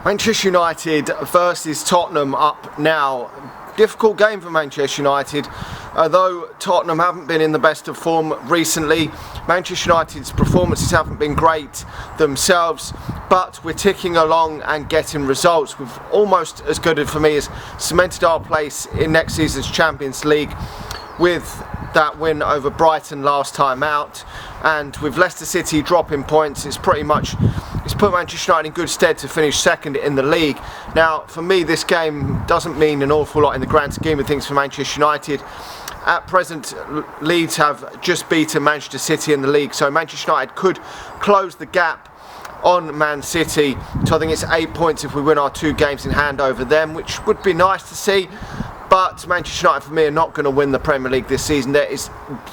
Manchester United versus Tottenham up now. Difficult game for Manchester United. Although Tottenham haven't been in the best of form recently, Manchester United's performances haven't been great themselves, but we're ticking along and getting results. We've almost as good for me as cemented our place in next season's Champions League with that win over Brighton last time out, and with Leicester City dropping points, it's put Manchester United in good stead to finish second in the league. Now, for me, this game doesn't mean an awful lot in the grand scheme of things for Manchester United. At present, Leeds have just beaten Manchester City in the league, so Manchester United could close the gap on Man City. So I think it's 8 points if we win our 2 games in hand over them, which would be nice to see. But Manchester United, for me, are not going to win the Premier League this season. There's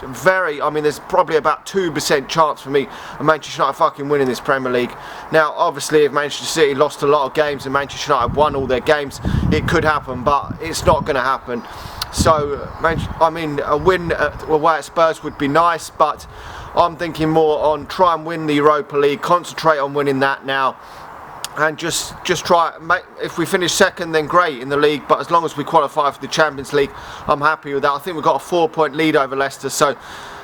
probably about 2% chance for me of Manchester United fucking winning this Premier League. Now, obviously, if Manchester City lost a lot of games and Manchester United won all their games, it could happen, but it's not going to happen. So, a win away at Spurs would be nice, but I'm thinking more on try and win the Europa League, concentrate on winning that now. And just try, if we finish second then great in the league, but as long as we qualify for the Champions League, I'm happy with that. I think we've got a 4-point lead over Leicester,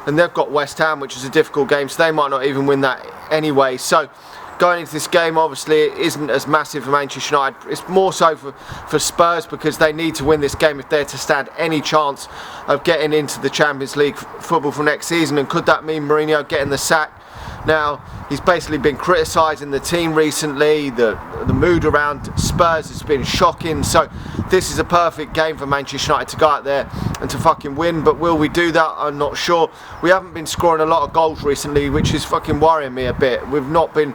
and they've got West Ham, which is a difficult game, so they might not even win that anyway. So going into this game, obviously it isn't as massive for Manchester United. It's more so for Spurs, because they need to win this game if they're to stand any chance of getting into the Champions League football for next season. And could that mean Mourinho getting the sack? Now, he's basically been criticising the team recently. The mood around Spurs has been shocking. So this is a perfect game for Manchester United to go out there and to fucking win. But will we do that? I'm not sure. We haven't been scoring a lot of goals recently, which is fucking worrying me a bit. We've not been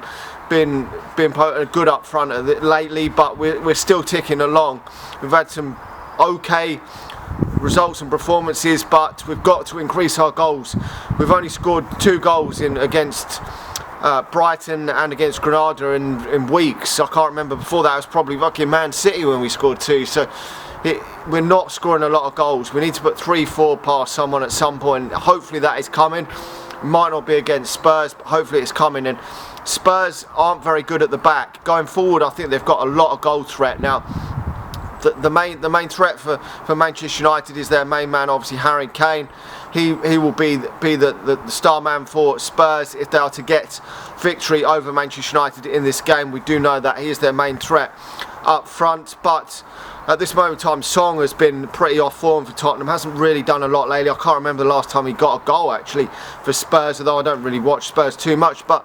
good up front lately, but we're still ticking along. We've had some okay results and performances, but we've got to increase our goals. We've only scored 2 goals against Brighton and against Granada in weeks. I can't remember. Before that, it was probably fucking Man City when we scored 2. So we're not scoring a lot of goals. We need to put 3-4 past someone at some point. Hopefully that is coming. It might not be against Spurs, but hopefully it's coming. And Spurs aren't very good at the back. Going forward, I think they've got a lot of goal threat now. The main threat for Manchester United is their main man, obviously Harry Kane. He will be the star man for Spurs if they are to get victory over Manchester United in this game. We do know that he is their main threat up front, but at this moment in time, Song has been pretty off form for Tottenham. Hasn't really done a lot lately. I can't remember the last time he got a goal actually for Spurs, although I don't really watch Spurs too much, but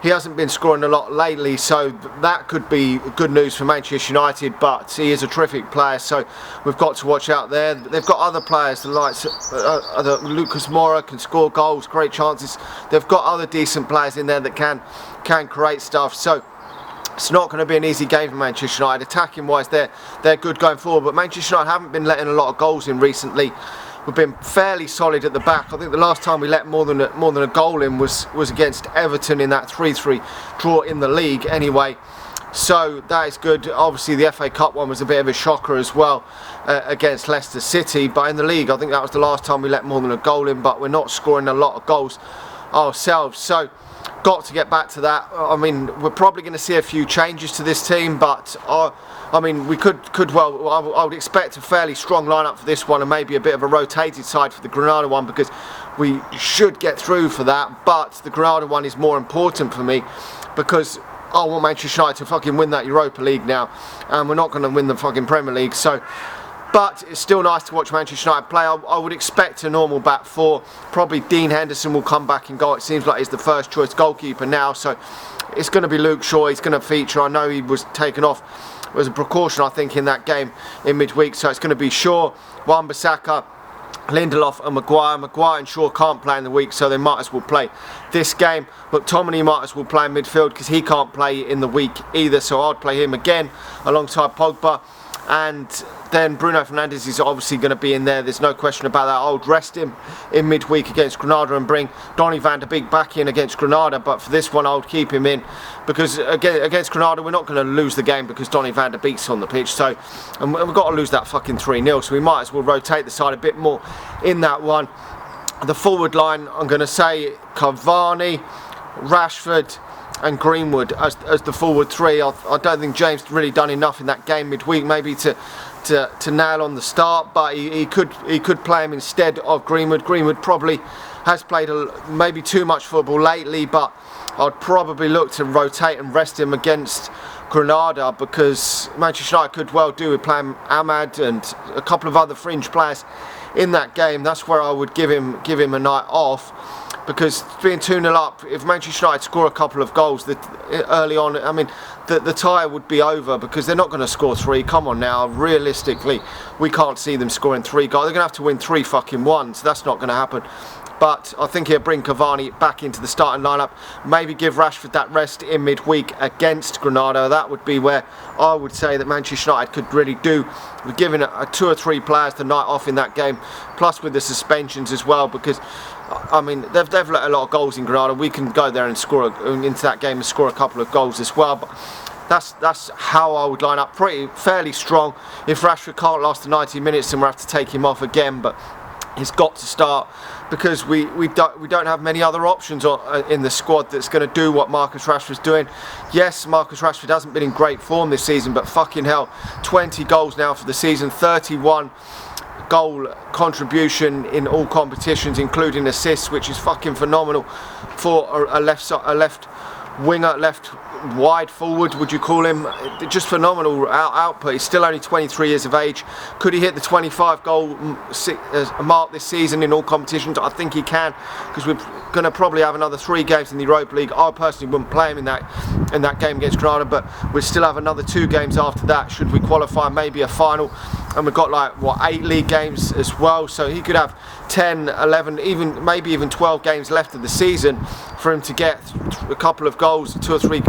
he hasn't been scoring a lot lately, so that could be good news for Manchester United, but he is a terrific player, so we've got to watch out there. They've got other players, the likes of Lucas Moura can score goals, great chances. They've got other decent players in there that can create stuff, so it's not going to be an easy game for Manchester United. Attacking wise, they're good going forward, but Manchester United haven't been letting a lot of goals in recently. We've been fairly solid at the back. I think the last time we let more than a goal in was against Everton in that 3-3 draw in the league anyway. So that is good. Obviously the FA Cup one was a bit of a shocker as well against Leicester City, but in the league I think that was the last time we let more than a goal in, but we're not scoring a lot of goals ourselves. So got to get back to that. I mean, we're probably going to see a few changes to this team, but we could well. I would expect a fairly strong lineup for this one, and maybe a bit of a rotated side for the Granada one, because we should get through for that. But the Granada one is more important for me, because I want Manchester United to fucking win that Europa League now, and we're not going to win the fucking Premier League. So. But it's still nice to watch Manchester United play. I would expect a normal back 4. Probably Dean Henderson will come back and goal. It seems like he's the first choice goalkeeper now. So it's going to be Luke Shaw. He's going to feature. I know he was taken off as a precaution, I think, in that game in midweek. So it's going to be Shaw, Wan-Bissaka, Lindelof and Maguire. Maguire and Shaw can't play in the week, so they might as well play this game. McTominay might as well play in midfield because he can't play in the week either. So I'd play him again alongside Pogba. And then Bruno Fernandes is obviously going to be in there. There's no question about that. I would rest him in midweek against Granada and bring Donny van de Beek back in against Granada. But for this one, I would keep him in because against Granada, we're not going to lose the game because Donny van de Beek's on the pitch. So, and we've got to lose that fucking 3-0. So we might as well rotate the side a bit more in that one. The forward line, I'm going to say Cavani, Rashford, and Greenwood as the forward three. I don't think James really done enough in that game midweek maybe to nail on the start, but he could play him instead of Greenwood. Greenwood probably has played maybe too much football lately, but I'd probably look to rotate and rest him against Granada, because Manchester United could well do with playing Ahmad and a couple of other fringe players in that game. That's where I would give him a night off, because being 2-0 up, if Manchester United score a couple of goals early on, I mean, the tie would be over, because they're not going to score 3. Come on now, realistically, we can't see them scoring 3 goals. They're going to have to win 3-1, so that's not going to happen. But I think he'll bring Cavani back into the starting lineup, maybe give Rashford that rest in midweek against Granada. That would be where I would say that Manchester United could really do with giving 2 or 3 players the night off in that game, plus with the suspensions as well, because I mean they've let a lot of goals in Granada. We can go there and score into that game and score a couple of goals as well. But that's how I would line up, fairly strong. If Rashford can't last the 90 minutes, then we'll have to take him off again, but he's got to start, because we don't have many other options in the squad that's going to do what Marcus Rashford's doing. Yes, Marcus Rashford hasn't been in great form this season, but fucking hell, 20 goals now for the season, 31 goal contribution in all competitions, including assists, which is fucking phenomenal for a left winger, left wide forward, would you call him? Just phenomenal output. He's still only 23 years of age. Could he hit the 25 goal mark this season in all competitions? I think he can, because we're going to probably have another 3 games in the Europa League. I personally wouldn't play him in that game against Granada, but we'll still have another 2 games after that should we qualify, maybe a final, and we've got like 8 league games as well, so he could have 10, 11, maybe even 12 games left of the season for him to get a couple of goals, 2 or 3,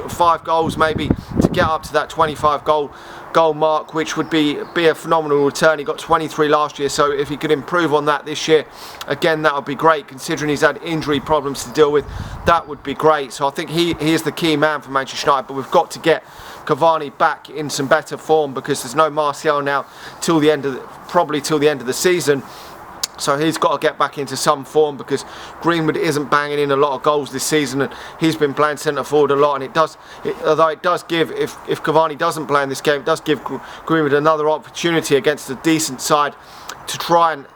5 goals maybe, to get up to that 25 goal mark, which would be a phenomenal return. He got 23 last year, so if he could improve on that this year, again, that would be great, considering he's had injury problems to deal with. That would be great. So I think he is the key man for Manchester United, but we've got to get Cavani back in some better form, because there's no Martial now probably till the end of the season. So he's got to get back into some form, because Greenwood isn't banging in a lot of goals this season, and he's been playing centre forward a lot. And although it does give, if Cavani doesn't play in this game, it does give Greenwood another opportunity against a decent side to try and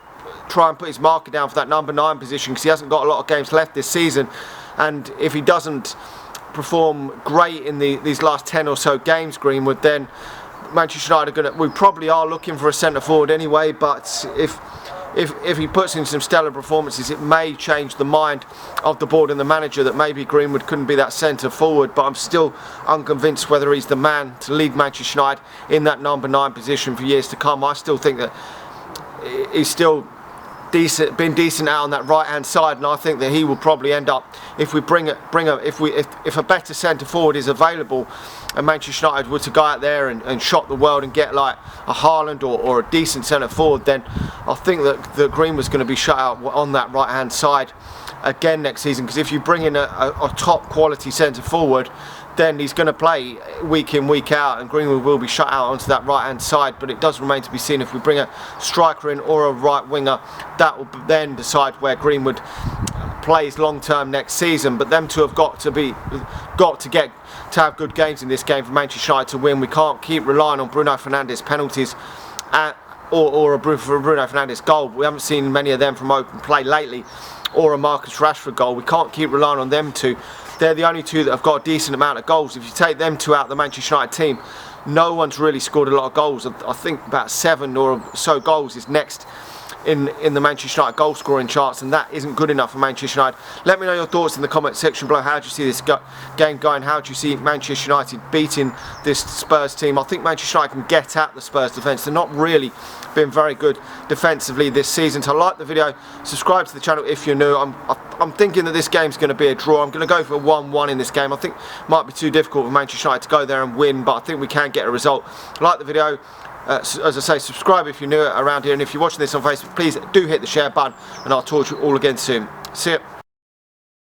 put his marker down for that number 9 position, because he hasn't got a lot of games left this season. And if he doesn't perform great in these last 10 or so games, Greenwood, then Manchester United we probably are looking for a centre forward anyway. But if he puts in some stellar performances, it may change the mind of the board and the manager that maybe Greenwood couldn't be that centre forward. But I'm still unconvinced whether he's the man to lead Manchester United in that number 9 position for years to come. I still think that he's still been decent out on that right hand side, and I think that he will probably end up, if we if a better centre forward is available, and Manchester United were to go out there and shock the world and get like a Haaland or a decent centre forward, then I think that Greenwood's going to be shut out on that right hand side again next season. Because if you bring in a top quality centre forward, then he's going to play week in, week out, and Greenwood will be shut out onto that right hand side. But it does remain to be seen if we bring a striker in or a right winger. That will then decide where Greenwood plays long term next season. But them two have got to have good games in this game for Manchester United to win. We can't keep relying on Bruno Fernandes penalties or a Bruno Fernandes goal. We haven't seen many of them from open play lately, or a Marcus Rashford goal. We can't keep relying on them two. They're the only two that have got a decent amount of goals. If you take them two out, the Manchester United team, no one's really scored a lot of goals. I think about 7 or so goals is next in the Manchester United goal scoring charts, and that isn't good enough for Manchester United. Let me know your thoughts in the comment section below. How do you see this game going? How do you see Manchester United beating this Spurs team? I think Manchester United can get at the Spurs defence. They're not really been very good defensively this season. So like the video, subscribe to the channel if you're new. I'm thinking that this game's going to be a draw. I'm going to go for a 1-1 in this game. I think it might be too difficult for Manchester United to go there and win, but I think we can get a result. Like the video. As I say, subscribe if you're new around here, and if you're watching this on Facebook, please do hit the share button, and I'll talk to you all again soon. See ya.